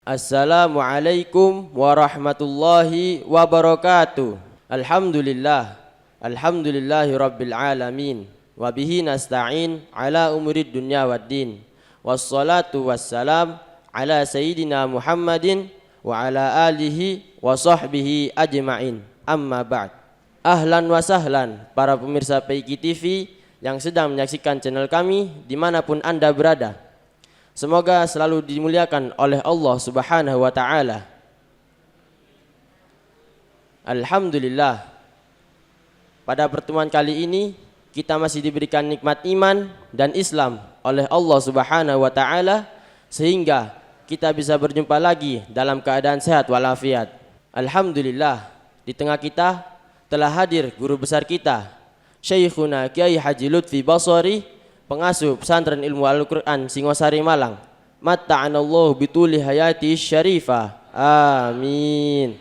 Assalamualaikum warahmatullahi wabarakatuh. Alhamdulillah. Alhamdulillahi rabbil alamin. Wabihi nasta'in ala umurid dunya waddin. Wassalatu wassalam ala sayyidina Muhammadin wa ala alihi wa sahbihi ajma'in. Amma ba'd. Ahlan wa sahlan para pemirsa PIK TV yang sedang menyaksikan channel kami dimanapun Anda berada. Semoga selalu dimuliakan oleh Allah Subhanahu wa ta'ala. Alhamdulillah. Pada pertemuan kali ini kita masih diberikan nikmat iman dan Islam oleh Allah Subhanahu wa ta'ala, sehingga kita bisa berjumpa lagi dalam keadaan sehat walafiat. Alhamdulillah, di tengah kita telah hadir guru besar kita, Syekhuna Kiai Haji Lutfi Basori, pengasuh pesantren ilmu Al-Quran Singosari Malang. Matta'anallahu bituli hayati syarifah. Amin.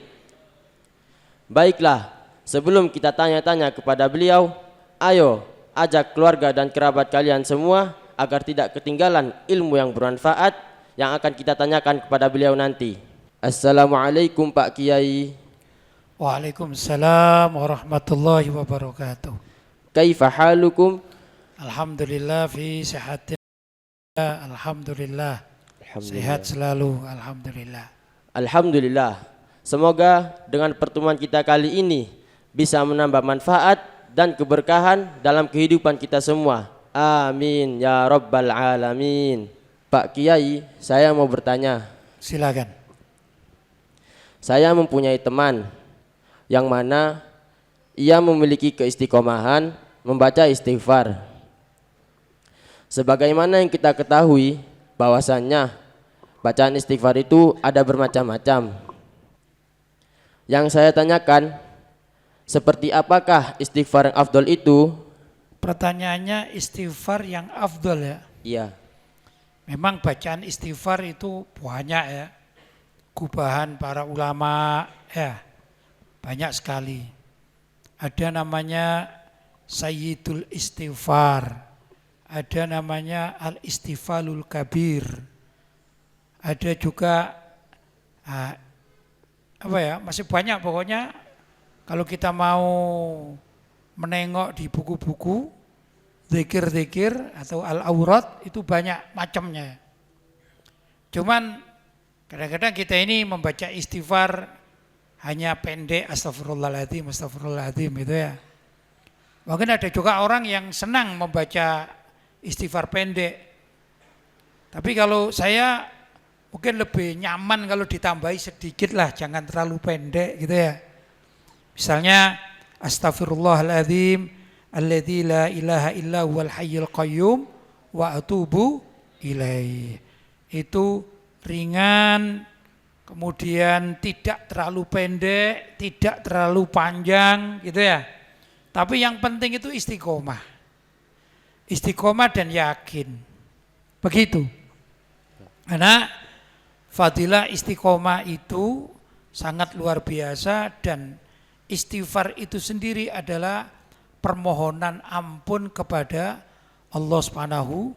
Baiklah, sebelum kita tanya-tanya kepada beliau, ayo ajak keluarga dan kerabat kalian semua agar tidak ketinggalan ilmu yang bermanfaat yang akan kita tanyakan kepada beliau nanti. Assalamualaikum Pak Kiai. Waalaikumsalam warahmatullahi wabarakatuh. Kaifa halukum? Alhamdulillah fi sihatin. Alhamdulillah. Sehat selalu, alhamdulillah. Alhamdulillah. Semoga dengan pertemuan kita kali ini bisa menambah manfaat dan keberkahan dalam kehidupan kita semua. Amin ya rabbal alamin. Pak Kiai, saya mau bertanya. Silakan. Saya mempunyai teman yang mana ia memiliki keistiqomahan membaca istighfar. Sebagaimana yang kita ketahui bahwasannya bacaan istighfar itu ada bermacam-macam. Yang saya tanyakan, seperti apakah istighfar yang afdol itu? Pertanyaannya istighfar yang afdol ya? Iya. Memang bacaan istighfar itu banyak ya. Gubahan para ulama ya, banyak sekali. Ada namanya Sayyidul Istighfar, ada namanya Al-Istighfalul Kabir, ada juga masih banyak pokoknya. Kalau kita mau menengok di buku-buku zikir-zikir atau al-aurat itu banyak macamnya. Cuman kadang-kadang kita ini membaca istighfar hanya pendek, astagfirullahaladzim, astagfirullahaladzim itu ya. Mungkin ada juga orang yang senang membaca istighfar pendek. Tapi kalau saya mungkin lebih nyaman kalau ditambahi sedikit lah, jangan terlalu pendek gitu ya. Misalnya astaghfirullahaladzim alladzi la ilaha illa huwal hayyul qayyum wa atubu ilaih. Itu ringan, kemudian tidak terlalu pendek, tidak terlalu panjang gitu ya. Tapi yang penting itu istiqomah. Istiqomah dan yakin. Begitu. Karena fadilah istiqomah itu sangat luar biasa, dan istighfar itu sendiri adalah permohonan ampun kepada Allah Subhanahu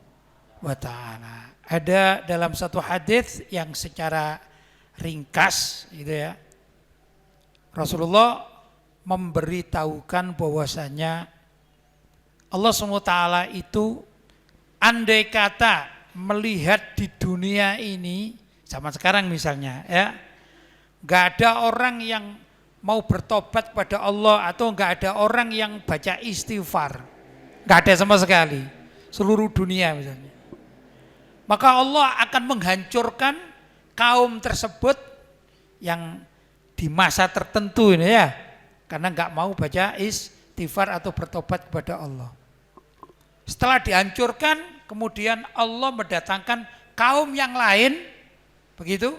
wa ta'ala. Ada dalam satu hadis yang secara ringkas gitu ya, Rasulullah memberitahukan bahwasanya Allah SWT itu andai kata melihat di dunia ini zaman sekarang misalnya ya, gak ada orang yang mau bertobat pada Allah atau gak ada orang yang baca istighfar, gak ada sama sekali seluruh dunia misalnya, maka Allah akan menghancurkan kaum tersebut yang di masa tertentu ini ya, karena gak mau baca istighfar atau bertobat kepada Allah. Setelah dihancurkan, kemudian Allah mendatangkan kaum yang lain, begitu.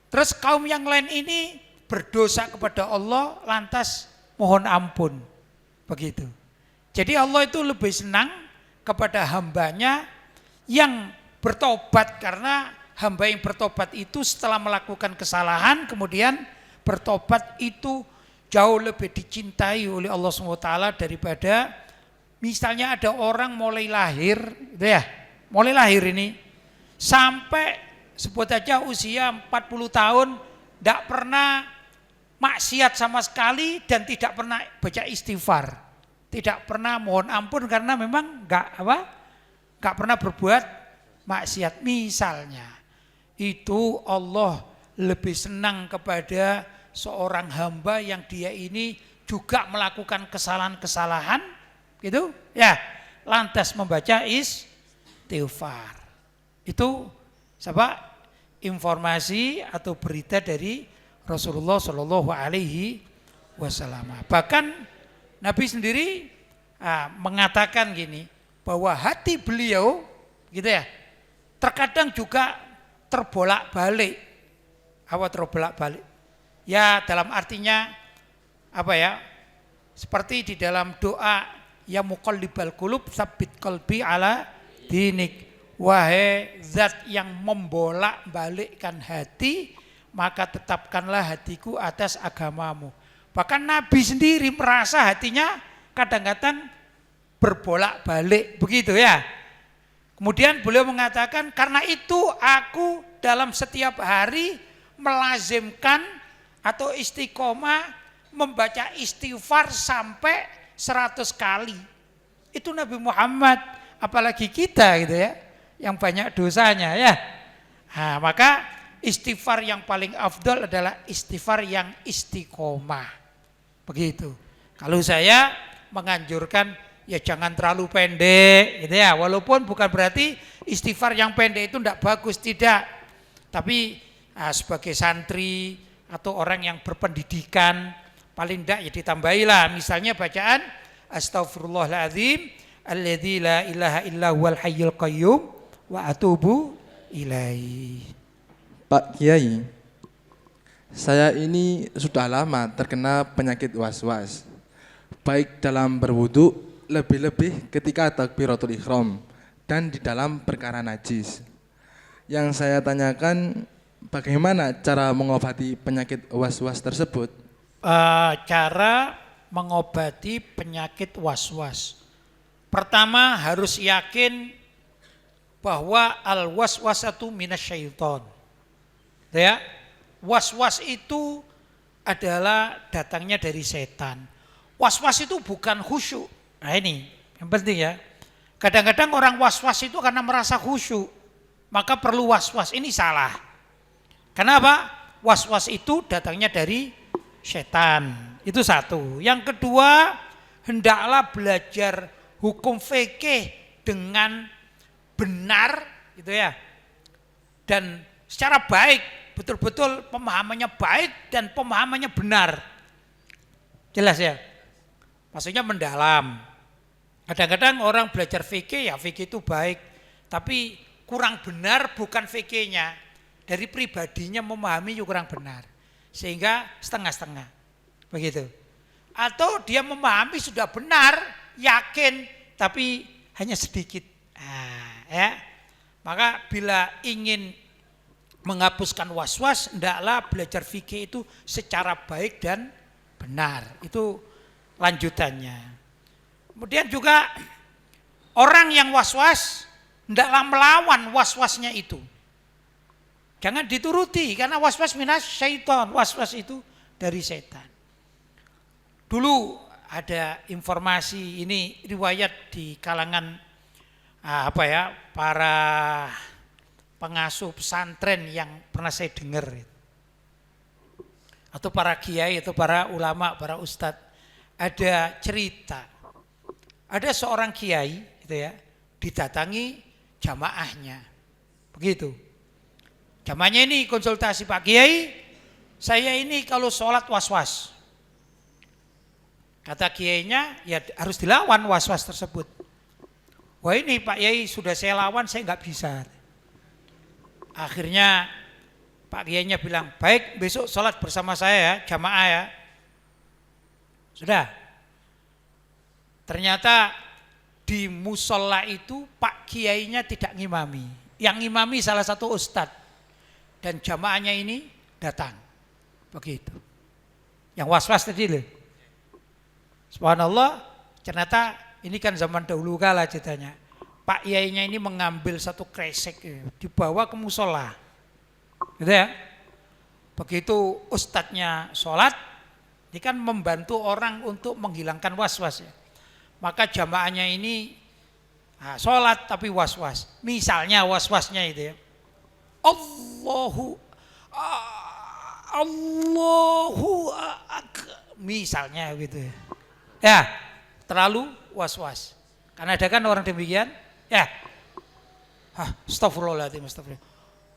Terus kaum yang lain ini berdosa kepada Allah, lantas mohon ampun, begitu. Jadi Allah itu lebih senang kepada hambanya yang bertobat, karena hamba yang bertobat itu setelah melakukan kesalahan kemudian bertobat itu jauh lebih dicintai oleh Allah SWT daripada misalnya ada orang mulai lahir gitu ya, mulai lahir ini sampai sebut aja usia 40 tahun tidak pernah maksiat sama sekali dan tidak pernah baca istighfar, tidak pernah mohon ampun karena memang nggak pernah berbuat maksiat. Misalnya itu Allah lebih senang kepada seorang hamba yang dia ini juga melakukan kesalahan-kesalahan gitu ya, lantas membaca istighfar. Itu informasi atau berita dari Rasulullah Shallallahu Alaihi Wasallam. Bahkan Nabi sendiri mengatakan gini, bahwa hati beliau gitu ya, terkadang juga terbolak-balik. Apa terbolak-balik? Ya dalam artinya seperti di dalam doa, ya muqallibal qulub tsabbit qalbi ala dinik. Wahai zat yang membolak-balikkan hati, maka tetapkanlah hatiku atas agamamu. Bahkan Nabi sendiri merasa hatinya kadang-kadang berbolak-balik begitu ya. Kemudian beliau mengatakan, karena itu aku dalam setiap hari melazimkan atau istiqomah membaca istighfar sampai 100 kali. Itu Nabi Muhammad, apalagi kita gitu ya, yang banyak dosanya ya. Nah, maka istighfar yang paling afdal adalah istighfar yang istiqomah. Begitu. Kalau saya menganjurkan ya jangan terlalu pendek gitu ya. Walaupun bukan berarti istighfar yang pendek itu tidak bagus, tidak. Tapi sebagai santri atau orang yang berpendidikan paling tidak ya ditambahilah. Misalnya bacaan Astaghfirullahaladzim alladzi la ilaha illa huwal hayyul qayyum wa atubu ilaihi. Pak Kiai, saya ini sudah lama terkena penyakit was-was, baik dalam berwudu, lebih-lebih ketika takbiratul ihram, dan di dalam perkara najis. Yang saya tanyakan, bagaimana cara mengobati penyakit was-was tersebut? Cara mengobati penyakit was-was, pertama harus yakin bahwa al-waswasatu minasyaiton. Ya, was-was itu adalah datangnya dari setan. Was-was itu bukan khusyuk. Nah ini yang penting ya. Kadang-kadang orang was-was itu karena merasa khusyuk, maka perlu was-was. Ini salah. Kenapa? Was-was itu datangnya dari setan. Itu satu. Yang kedua, hendaklah belajar hukum fikih dengan benar gitu ya. Dan secara baik, betul-betul pemahamannya baik dan pemahamannya benar. Jelas ya? Maksudnya mendalam. Kadang-kadang orang belajar fikih, ya fikih itu baik, tapi kurang benar bukan fikihnya. Dari pribadinya memahami juga kurang benar. Sehingga setengah-setengah. Begitu. Atau dia memahami sudah benar, yakin, tapi hanya sedikit. Ya. Maka bila ingin menghapuskan was-was, hendaklah belajar fikih itu secara baik dan benar. Itu lanjutannya. Kemudian juga orang yang was-was hendaklah melawan was-wasnya itu. Jangan dituruti karena was-was minas syaitan. Was-was itu dari setan. Dulu ada informasi, ini riwayat di kalangan para pengasuh pesantren yang pernah saya dengar, atau para kiai atau para ulama, para ustadz. Ada cerita, ada seorang kiai gitu ya, didatangi jamaahnya, begitu. Jamaahnya ini konsultasi, Pak Kiai, saya ini kalau sholat was-was. Kata kiainya, ya harus dilawan was-was tersebut. Wah ini Pak Kiai sudah saya lawan, saya nggak bisa. Akhirnya Pak Kiainya bilang, baik besok sholat bersama saya ya, jamaah ya. Sudah. Ternyata di musola itu Pak Kiainya tidak ngimami. Yang ngimami salah satu ustadz. Dan jamaahnya ini datang. Begitu. Yang was-was tadi loh. Subhanallah, ternyata ini kan zaman dahulu kala ceritanya. Pak Kiainya ini mengambil satu kresek, dibawa ke musola. Gitu ya. Begitu ustadznya sholat, ini kan membantu orang untuk menghilangkan was-was ya. Maka jamaahnya ini sholat tapi was-was. Misalnya was-wasnya itu ya. Allahu misalnya gitu ya. Ya, terlalu was-was. Karena ada kan orang demikian, ya. Astagfirullahaladzim,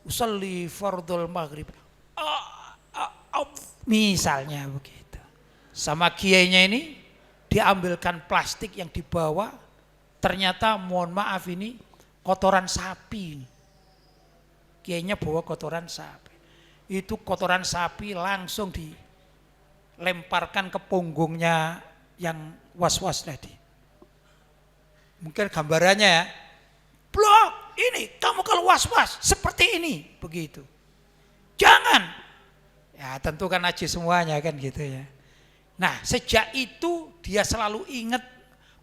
usolli fardul maghrib. Misalnya begitu. Sama kiainya ini diambilkan plastik yang dibawa, ternyata mohon maaf ini kotoran sapi. Kiainya bawa kotoran sapi. Itu kotoran sapi langsung dilemparkan ke punggungnya yang was-was tadi. Mungkin gambarannya ya, blok ini kamu kalau was-was seperti ini, begitu. Jangan. Ya tentu kan najis semuanya kan gitu ya. Nah sejak itu dia selalu ingat,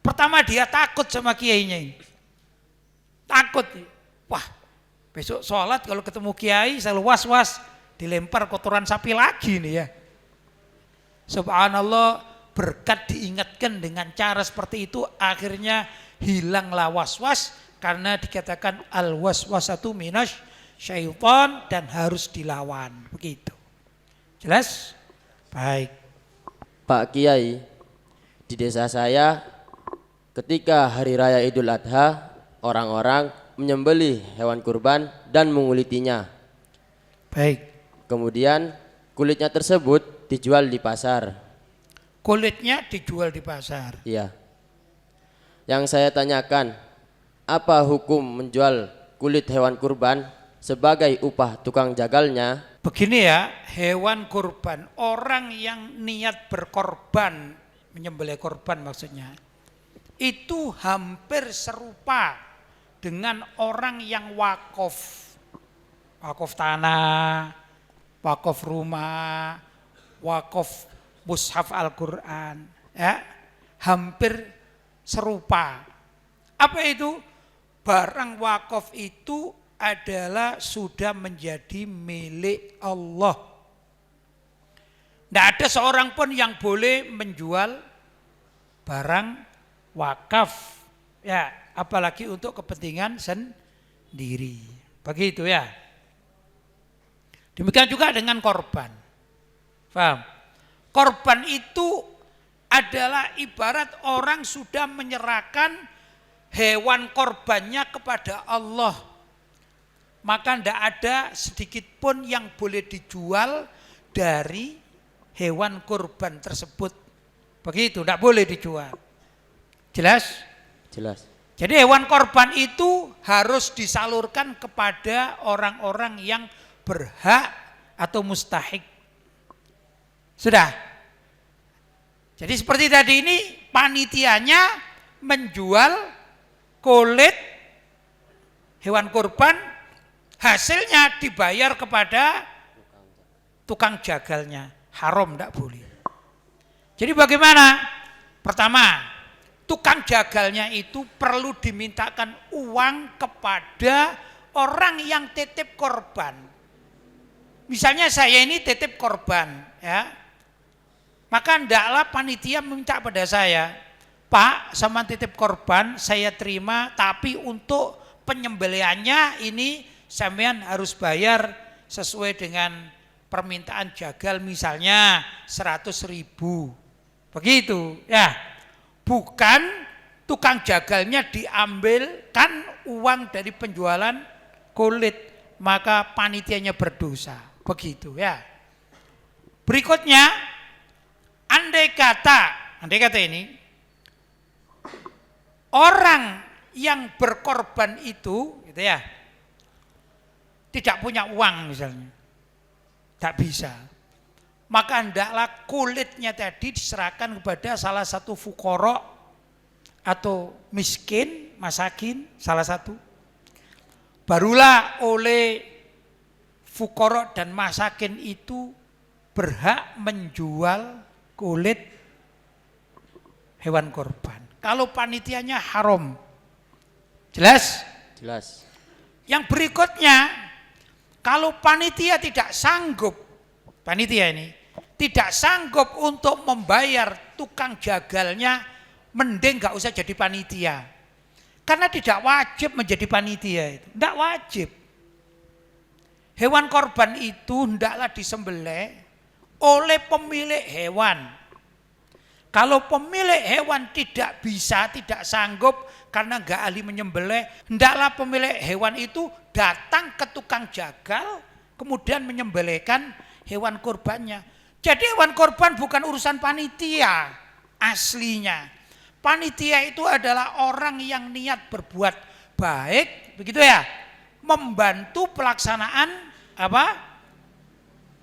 pertama dia takut sama kiainya ini. Takut, wah besok sholat kalau ketemu kiai selalu was-was, dilempar kotoran sapi lagi nih ya. Subhanallah, berkat diingatkan dengan cara seperti itu akhirnya hilanglah was-was, karena dikatakan al-waswasatu minasy syaitan dan harus dilawan. Begitu. Jelas? Baik. Pak Kiai, di desa saya ketika hari raya Idul Adha, orang-orang menyembelih hewan kurban dan mengulitinya. Baik. Kemudian kulitnya tersebut dijual di pasar. Kulitnya dijual di pasar. Iya. Yang saya tanyakan, apa hukum menjual kulit hewan kurban sebagai upah tukang jagalnya? Begini ya, hewan kurban, orang yang niat berkorban, menyembelih korban maksudnya, itu hampir serupa dengan orang yang wakaf. Wakaf tanah, wakaf rumah, wakaf mushaf Al-Quran, ya, hampir serupa. Apa itu? Barang wakaf itu adalah sudah menjadi milik Allah. Tidak ada seorang pun yang boleh menjual barang wakaf, ya, apalagi untuk kepentingan sendiri. Begitu ya. Demikian juga dengan korban. Paham? Korban itu adalah ibarat orang sudah menyerahkan hewan korbannya kepada Allah. Maka tidak ada sedikit pun yang boleh dijual dari hewan kurban tersebut. Begitu, tidak boleh dijual. Jelas? Jelas. Jadi hewan korban itu harus disalurkan kepada orang-orang yang berhak atau mustahik. Sudah? Jadi seperti tadi ini panitianya menjual kulit hewan kurban, hasilnya dibayar kepada tukang jagalnya. Haram, tidak boleh. Jadi bagaimana? Pertama, tukang jagalnya itu perlu dimintakan uang kepada orang yang titip korban. Misalnya saya ini titip korban, ya, maka hendaklah panitia meminta pada saya, Pak, sama titip korban saya terima, tapi untuk penyembelihannya ini sampean harus bayar sesuai dengan permintaan jagal, misalnya 100.000. Begitu ya. Bukan tukang jagalnya diambilkan uang dari penjualan kulit, maka panitianya berdosa. Begitu ya. Berikutnya, andai kata ini orang yang berkorban itu gitu ya, tidak punya uang misalnya, tak bisa, maka hendaklah kulitnya tadi diserahkan kepada salah satu fuqara atau miskin, masakin, salah satu. Barulah oleh fuqara dan masakin itu berhak menjual kulit hewan korban. Kalau panitianya haram. Jelas? Jelas. Yang berikutnya, Kalau panitia tidak sanggup, panitia ini tidak sanggup untuk membayar tukang jagalnya, mending gak usah jadi panitia. Karena tidak wajib menjadi panitia itu, tidak wajib. Hewan korban itu hendaklah disembelih oleh pemilik hewan. Kalau pemilik hewan tidak bisa, tidak sanggup karena nggak ahli menyembelih, hendaklah pemilik hewan itu datang ke tukang jagal, kemudian menyembelihkan hewan korbannya. Jadi hewan korban bukan urusan panitia aslinya. Panitia itu adalah orang yang niat berbuat baik, begitu ya, membantu pelaksanaan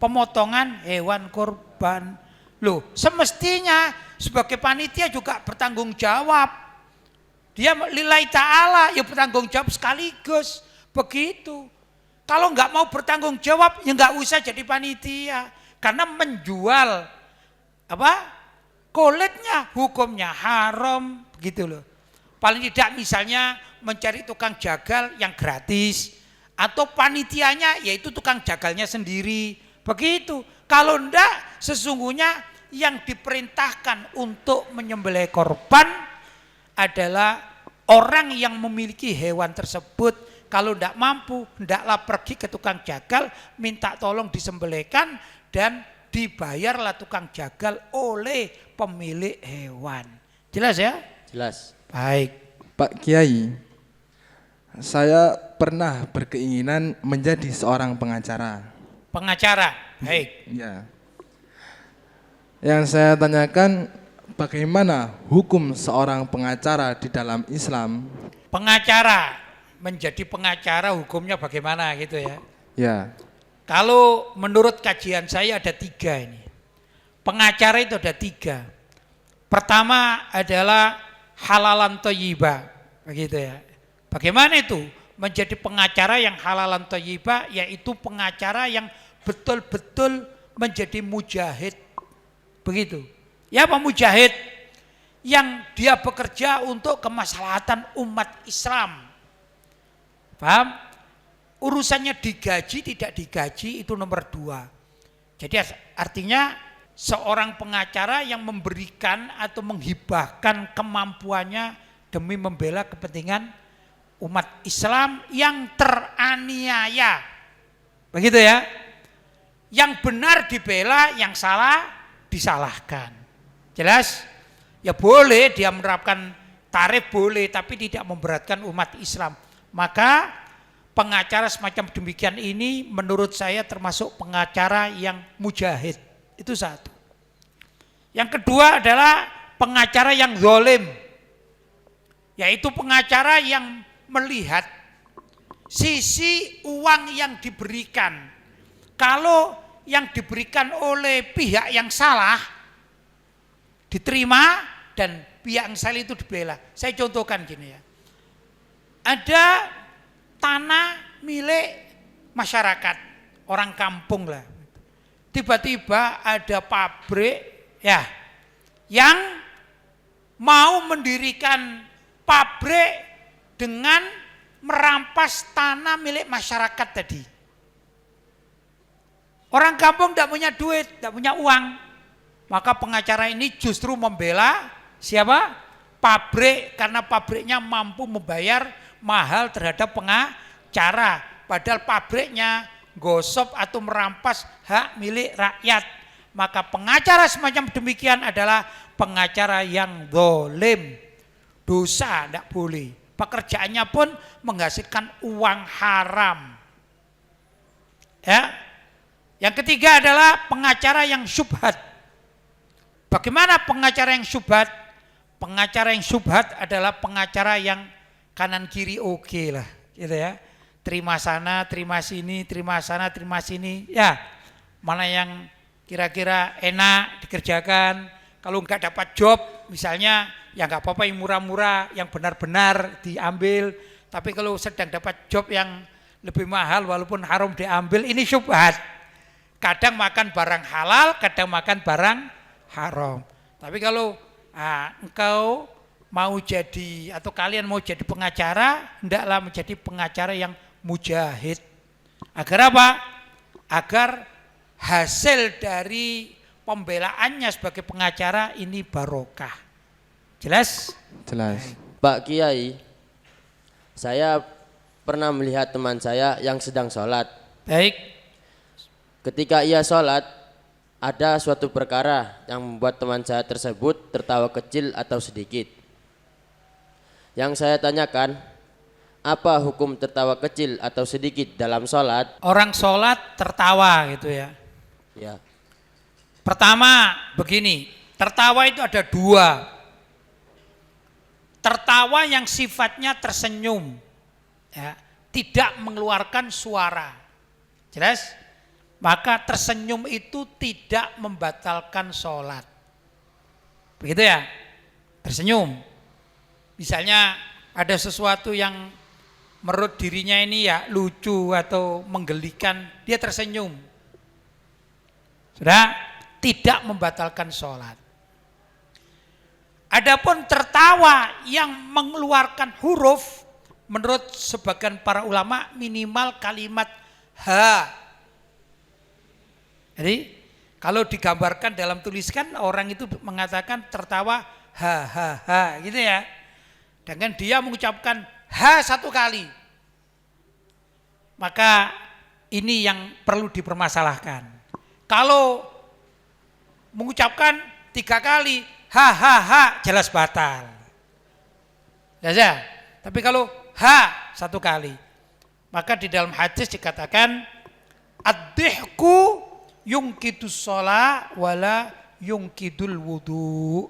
pemotongan hewan korban. Loh, semestinya sebagai panitia juga bertanggung jawab. Dia lillahi ta'ala ya bertanggung jawab sekaligus. Begitu. Kalau nggak mau bertanggung jawab ya nggak usah jadi panitia. Karena menjual kulitnya hukumnya haram, begitu loh. Paling tidak misalnya mencari tukang jagal yang gratis atau panitianya yaitu tukang jagalnya sendiri. Begitu. Kalau enggak sesungguhnya yang diperintahkan untuk menyembelih korban adalah orang yang memiliki hewan tersebut. Kalau enggak mampu, hendaklah pergi ke tukang jagal, minta tolong disembelihkan dan dibayarlah tukang jagal oleh pemilik hewan. Jelas ya? Jelas. Baik. Pak Kiai, saya pernah berkeinginan menjadi seorang pengacara. Pengacara, baik. Ya. Yang saya tanyakan, bagaimana hukum seorang pengacara di dalam Islam? Pengacara, menjadi pengacara hukumnya bagaimana gitu ya? Ya. Kalau menurut kajian saya ada 3 ini. Pengacara itu ada 3. Pertama adalah halalan thayyibah, begitu ya. Bagaimana itu? Menjadi pengacara yang halalan thayyibah, yaitu pengacara yang betul-betul menjadi mujahid. Begitu. Ya, apa mujahid? Yang dia bekerja untuk kemaslahatan umat Islam. Paham? Urusannya digaji tidak digaji itu nomor 2. Jadi artinya seorang pengacara yang memberikan atau menghibahkan kemampuannya demi membela kepentingan umat Islam yang teraniaya. Begitu ya. Yang benar dibela, yang salah disalahkan. Jelas? Ya boleh dia menerapkan tarif boleh, tapi tidak memberatkan umat Islam. Maka pengacara semacam demikian ini menurut saya termasuk pengacara yang mujahid. Itu 1. Yang kedua adalah pengacara yang zalim. Yaitu pengacara yang melihat sisi uang yang diberikan. Kalau yang diberikan oleh pihak yang salah diterima dan pihak yang salah itu dibela. Saya contohkan gini ya. Ada tanah milik masyarakat, orang kampung lah. Tiba-tiba ada pabrik ya yang mau mendirikan pabrik dengan merampas tanah milik masyarakat tadi. Orang kampung tidak punya duit, tidak punya uang. Maka pengacara ini justru membela siapa? Pabrik, karena pabriknya mampu membayar mahal terhadap pengacara. Padahal pabriknya gosok atau merampas hak milik rakyat. Maka pengacara semacam demikian adalah pengacara yang zalim. Dosa tidak boleh. Pekerjaannya pun menghasilkan uang haram. Ya. Yang ketiga adalah pengacara yang syubhat. Bagaimana pengacara yang syubhat? Pengacara yang syubhat adalah pengacara yang kanan kiri oke lah, gitu ya. Terima sana, terima sini, terima sana, terima sini. Ya, mana yang kira-kira enak dikerjakan. Kalau nggak dapat job, misalnya, ya nggak apa-apa yang murah-murah, yang benar-benar diambil. Tapi kalau sedang dapat job yang lebih mahal, walaupun haram diambil, ini syubhat. Kadang makan barang halal, kadang makan barang haram. Tapi kalau engkau mau jadi atau kalian mau jadi pengacara, hendaklah menjadi pengacara yang mujahid. Agar apa? Agar hasil dari pembelaannya sebagai pengacara ini barokah. Jelas? Jelas. Pak Kiai, saya pernah melihat teman saya yang sedang sholat. Baik. Ketika ia sholat, ada suatu perkara yang membuat teman saya tersebut tertawa kecil atau sedikit. Yang saya tanyakan, apa hukum tertawa kecil atau sedikit dalam sholat? Orang sholat tertawa gitu ya. Ya, Pertama begini, tertawa itu ada dua. Tertawa yang sifatnya tersenyum, ya, tidak mengeluarkan suara. Jelas? Maka tersenyum itu tidak membatalkan sholat. Begitu ya? Tersenyum. Misalnya ada sesuatu yang menurut dirinya ini ya lucu atau menggelikan, dia tersenyum. Sudah? Tidak membatalkan sholat. Adapun tertawa yang mengeluarkan huruf, menurut sebagian para ulama minimal kalimat ha. Jadi kalau digambarkan dalam tulisan orang itu mengatakan tertawa ha ha ha gitu ya. Dengan dia mengucapkan ha satu kali. Maka ini yang perlu dipermasalahkan. Kalau mengucapkan 3 kali ha jelas batal. Ya. Tapi kalau ha 1 kali, maka di dalam hadis dikatakan ad-dihku yungkidus shalah wala yungkidul wudu.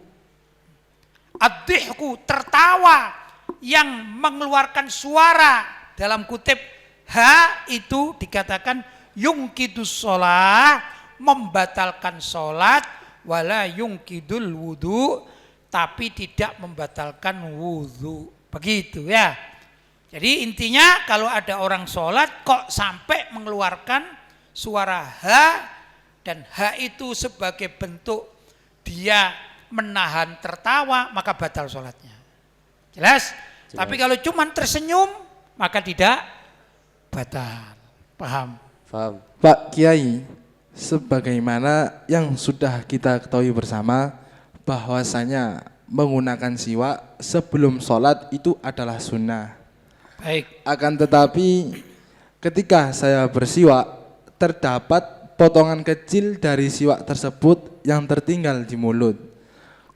Ad-dihku tertawa yang mengeluarkan suara dalam kutip ha itu dikatakan yungkidus shalah, membatalkan sholat, wala yungkidul wudu, tapi tidak membatalkan wudu. Begitu ya. Jadi intinya kalau ada orang sholat kok sampai mengeluarkan suara ha, dan ha itu sebagai bentuk dia menahan tertawa, maka batal sholatnya. Jelas? Tapi kalau cuma tersenyum maka tidak batal. Paham? paham. Pak Kiai, sebagaimana yang sudah kita ketahui bersama bahwasanya menggunakan siwak sebelum sholat itu adalah sunnah. Baik. Akan tetapi ketika saya bersiwak terdapat potongan kecil dari siwak tersebut yang tertinggal di mulut,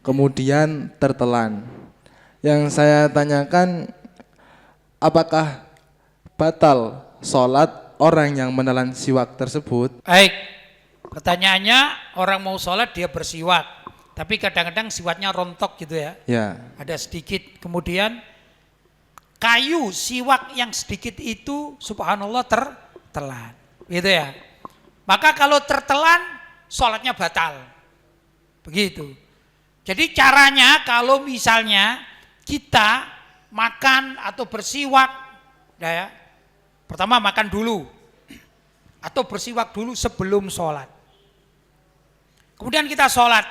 kemudian tertelan. Yang saya tanyakan, apakah batal sholat orang yang menelan siwak tersebut? Baik. Pertanyaannya, orang mau sholat dia bersiwak, tapi kadang-kadang siwaknya rontok gitu ya. Ya. Ada sedikit, kemudian kayu siwak yang sedikit itu subhanallah tertelan, gitu ya. Maka kalau tertelan, sholatnya batal. Begitu. Jadi caranya kalau misalnya kita makan atau bersiwak, ya, pertama makan dulu atau bersiwak dulu sebelum sholat. Kemudian kita sholat.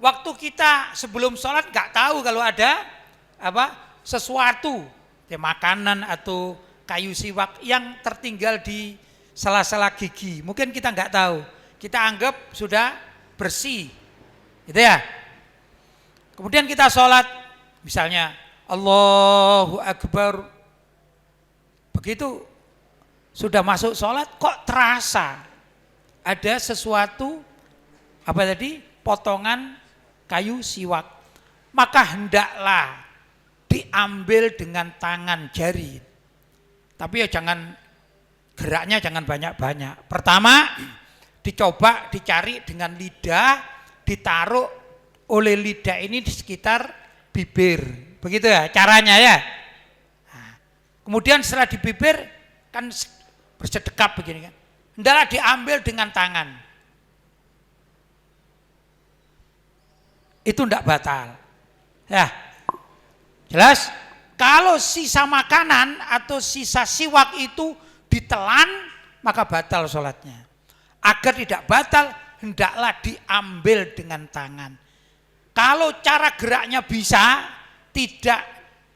Waktu kita sebelum sholat nggak tahu kalau ada sesuatu, ya, makanan atau kayu siwak yang tertinggal di sela-sela gigi. Mungkin kita nggak tahu. Kita anggap sudah bersih, gitu ya. Kemudian kita sholat, misalnya Allahu Akbar. Begitu sudah masuk sholat, kok terasa ada sesuatu potongan kayu siwak, maka hendaklah diambil dengan tangan jari. Tapi ya jangan, geraknya jangan banyak-banyak. Pertama dicoba dicari dengan lidah, ditaruh oleh lidah ini di sekitar bibir. Begitu ya caranya ya. Nah, kemudian setelah di bibir kan bersedekap begini kan. Hendaklah diambil dengan tangan. Itu tidak batal. Ya. Jelas? Kalau sisa makanan atau sisa siwak itu ditelan, maka batal sholatnya. Agar tidak batal, hendaklah diambil dengan tangan. Kalau cara geraknya bisa, tidak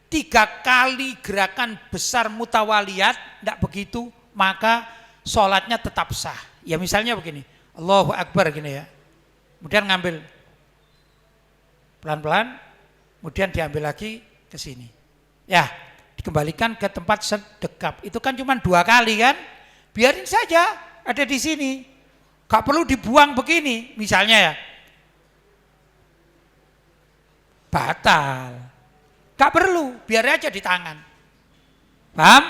3 kali gerakan besar mutawaliyat, tidak begitu, maka sholatnya tetap sah. Ya misalnya begini, Allahu Akbar gini ya, kemudian ngambil pelan-pelan, kemudian diambil lagi ke sini. Ya, dikembalikan ke tempat sedekap. Itu kan cuma 2 kali kan? Biarin saja ada di sini. Gak perlu dibuang begini, misalnya ya. Batal. Gak perlu, biar aja di tangan. Paham?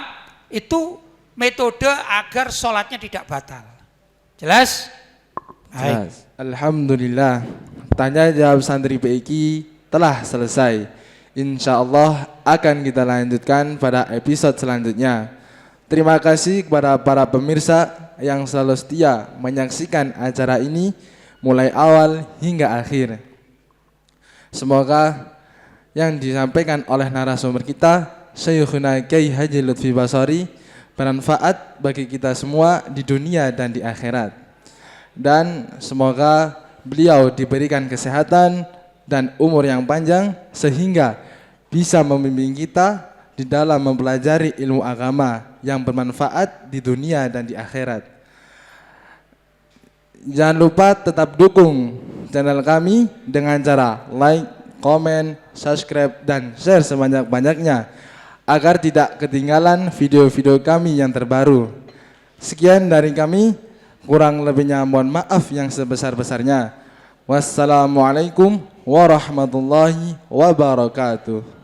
Itu metode agar sholatnya tidak batal. Jelas? Jelas. Alhamdulillah. Tanya jawab santri PIK telah selesai. Insya Allah akan kita lanjutkan pada episode selanjutnya. Terima kasih kepada para pemirsa yang selalu setia menyaksikan acara ini mulai awal hingga akhir. Semoga yang disampaikan oleh narasumber kita, Syekhuna Kiai Haji Lutfi Basari, bermanfaat bagi kita semua di dunia dan di akhirat. Dan semoga beliau diberikan kesehatan dan umur yang panjang sehingga bisa membimbing kita di dalam mempelajari ilmu agama yang bermanfaat di dunia dan di akhirat. Jangan lupa tetap dukung channel kami dengan cara like, komen, subscribe, dan share sebanyak-banyaknya agar tidak ketinggalan video-video kami yang terbaru. Sekian dari kami, kurang lebihnya mohon maaf yang sebesar-besarnya. Wassalamualaikum warahmatullahi wabarakatuh.